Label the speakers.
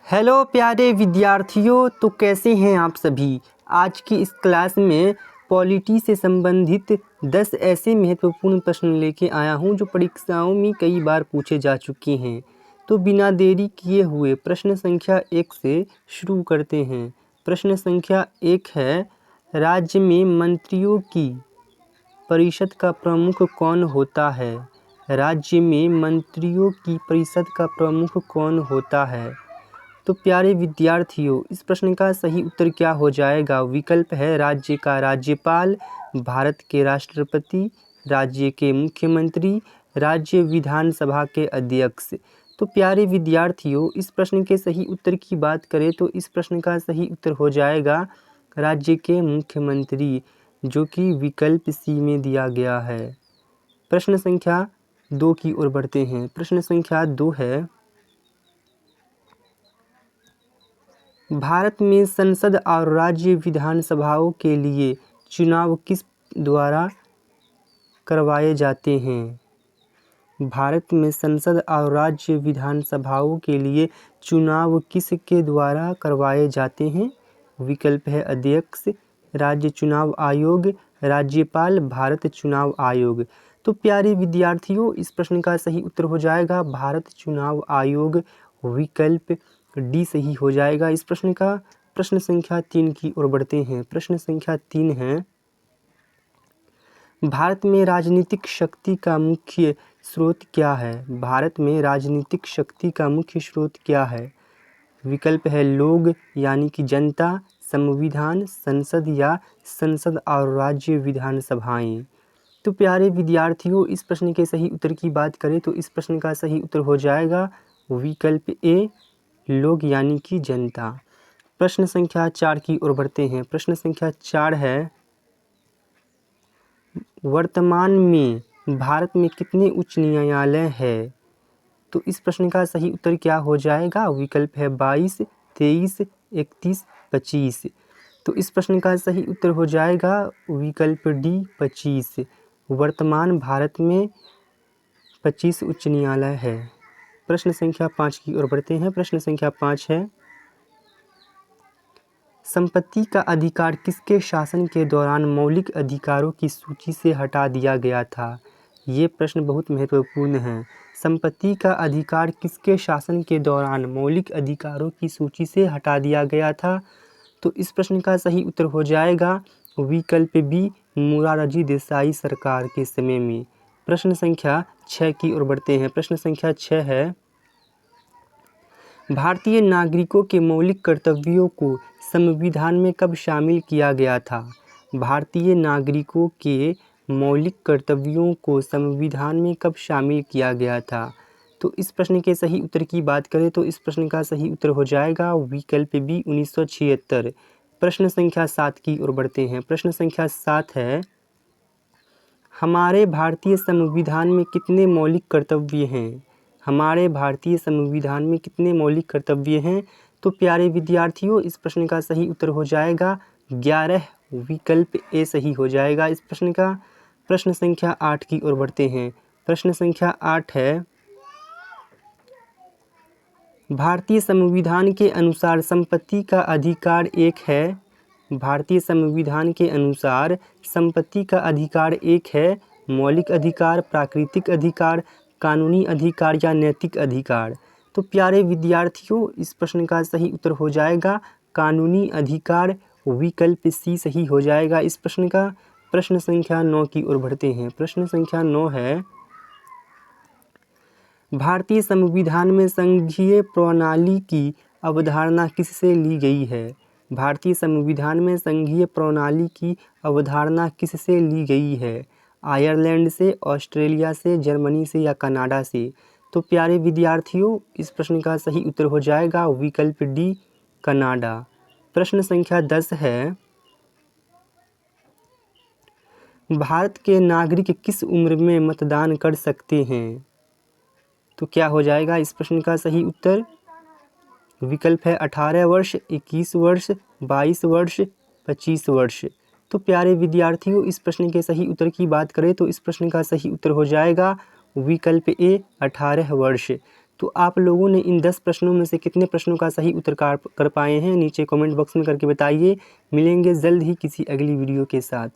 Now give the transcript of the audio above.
Speaker 1: Hello प्यारे विद्यार्थियों, तो कैसे हैं आप सभी। आज की इस क्लास में पॉलिटी से संबंधित 10 ऐसे महत्वपूर्ण प्रश्न लेके आया हूं जो परीक्षाओं में कई बार पूछे जा चुके हैं। तो बिना देरी किए हुए प्रश्न संख्या 1 से शुरू करते हैं। प्रश्न संख्या 1 है, राज्य में मंत्रियों की परिषद का प्रमुख कौन होता है। राज्य में मंत्रियों की परिषद का प्रमुख कौन होता है। तो प्यारे विद्यार्थियों, इस प्रश्न का सही उत्तर क्या हो जाएगा। विकल्प है राज्य का राज्यपाल, भारत के राष्ट्रपति, राज्य के मुख्यमंत्री, राज्य विधानसभा के अध्यक्ष। तो प्यारे विद्यार्थियों, इस प्रश्न के सही उत्तर की बात करें तो इस प्रश्न का सही उत्तर हो जाएगा राज्य के मुख्यमंत्री, जो कि विकल्प सी में दिया गया है। प्रश्न संख्या 2 की ओर बढ़ते हैं। प्रश्न संख्या 2 है, भारत में संसद और राज्य विधानसभाओं के लिए चुनाव किस द्वारा करवाए जाते हैं। भारत में संसद और राज्य विधानसभाओं के लिए चुनाव किसके द्वारा करवाए जाते हैं। विकल्प है अध्यक्ष, राज्य चुनाव आयोग, राज्यपाल, भारत चुनाव आयोग। तो प्यारे विद्यार्थियों, इस प्रश्न का सही उत्तर हो जाएगा भारत चुनाव आयोग। विकल्प डी सही हो जाएगा इस प्रश्न का। प्रश्न संख्या 3 की ओर बढ़ते हैं। प्रश्न संख्या 3 है, भारत में राजनीतिक शक्ति का मुख्य स्रोत क्या है। भारत में राजनीतिक शक्ति का मुख्य स्रोत क्या है। विकल्प है लोग यानी कि जनता, संविधान, संसद या संसद और राज्य विधानसभाएं। तो प्यारे विद्यार्थियों, इस प्रश्न के सही उत्तर की बात करें तो इस प्रश्न का सही उत्तर हो जाएगा विकल्प ए, लोग यानी कि जनता। प्रश्न संख्या 4 की ओर बढ़ते हैं। प्रश्न संख्या 4 है, वर्तमान में भारत में कितने उच्च न्यायालय हैं। तो इस प्रश्न का सही उत्तर क्या हो जाएगा। विकल्प है 22, 23, 31, 25। तो इस प्रश्न का सही उत्तर हो जाएगा विकल्प डी 25। वर्तमान भारत में 25 उच्च न्यायालय है। प्रश्न संख्या 5 की ओर बढ़ते हैं। प्रश्न संख्या 5 है, संपत्ति का अधिकार किसके शासन के दौरान मौलिक अधिकारों की सूची से हटा दिया गया था। ये प्रश्न बहुत महत्वपूर्ण है। संपत्ति का अधिकार किसके शासन के दौरान मौलिक अधिकारों की सूची से हटा दिया गया था। तो इस प्रश्न का सही उत्तर हो जाएगा विकल्प बी, मोरारजी देसाई सरकार के समय में। प्रश्न संख्या 6 की ओर बढ़ते हैं। प्रश्न संख्या 6 है, भारतीय नागरिकों के मौलिक कर्तव्यों को संविधान में कब शामिल किया गया था। भारतीय नागरिकों के मौलिक कर्तव्यों को संविधान में कब शामिल किया गया था। तो इस प्रश्न के सही उत्तर की बात करें तो इस प्रश्न का सही उत्तर हो जाएगा विकल्प बी 1976। प्रश्न संख्या 7 की ओर बढ़ते हैं। प्रश्न संख्या 7 है, हमारे भारतीय संविधान में कितने मौलिक कर्तव्य हैं। हमारे भारतीय संविधान में कितने मौलिक कर्तव्य हैं। तो प्यारे विद्यार्थियों, इस प्रश्न का सही उत्तर हो जाएगा 11। विकल्प ए सही हो जाएगा इस प्रश्न का। प्रश्न संख्या 8 की ओर बढ़ते हैं। प्रश्न संख्या 8 है, भारतीय संविधान के अनुसार संपत्ति का अधिकार एक है। भारतीय संविधान के अनुसार संपत्ति का अधिकार एक है। मौलिक अधिकार, प्राकृतिक अधिकार, कानूनी अधिकार या नैतिक अधिकार। तो प्यारे विद्यार्थियों, इस प्रश्न का सही उत्तर हो जाएगा कानूनी अधिकार। विकल्प सी सही हो जाएगा इस प्रश्न का। प्रश्न संख्या 9 की ओर बढ़ते हैं। प्रश्न संख्या 9 है, भारतीय संविधान में संघीय प्रणाली की अवधारणा किससे ली गई है। भारतीय संविधान में संघीय प्रणाली की अवधारणा किससे ली गई है। आयरलैंड से, ऑस्ट्रेलिया से, जर्मनी से या कनाडा से। तो प्यारे विद्यार्थियों, इस प्रश्न का सही उत्तर हो जाएगा विकल्प डी, कनाडा। प्रश्न संख्या 10 है, भारत के नागरिक किस उम्र में मतदान कर सकते हैं। तो क्या हो जाएगा इस प्रश्न का सही उत्तर। विकल्प है 18 वर्ष, 21 वर्ष, 22 वर्ष, 25 वर्ष। तो प्यारे विद्यार्थियों, इस प्रश्न के सही उत्तर की बात करें तो इस प्रश्न का सही उत्तर हो जाएगा विकल्प ए 18 वर्ष। तो आप लोगों ने इन 10 प्रश्नों में से कितने प्रश्नों का सही उत्तर कर पाए हैं नीचे कमेंट बॉक्स में करके बताइए। मिलेंगे जल्द ही किसी अगली वीडियो के साथ।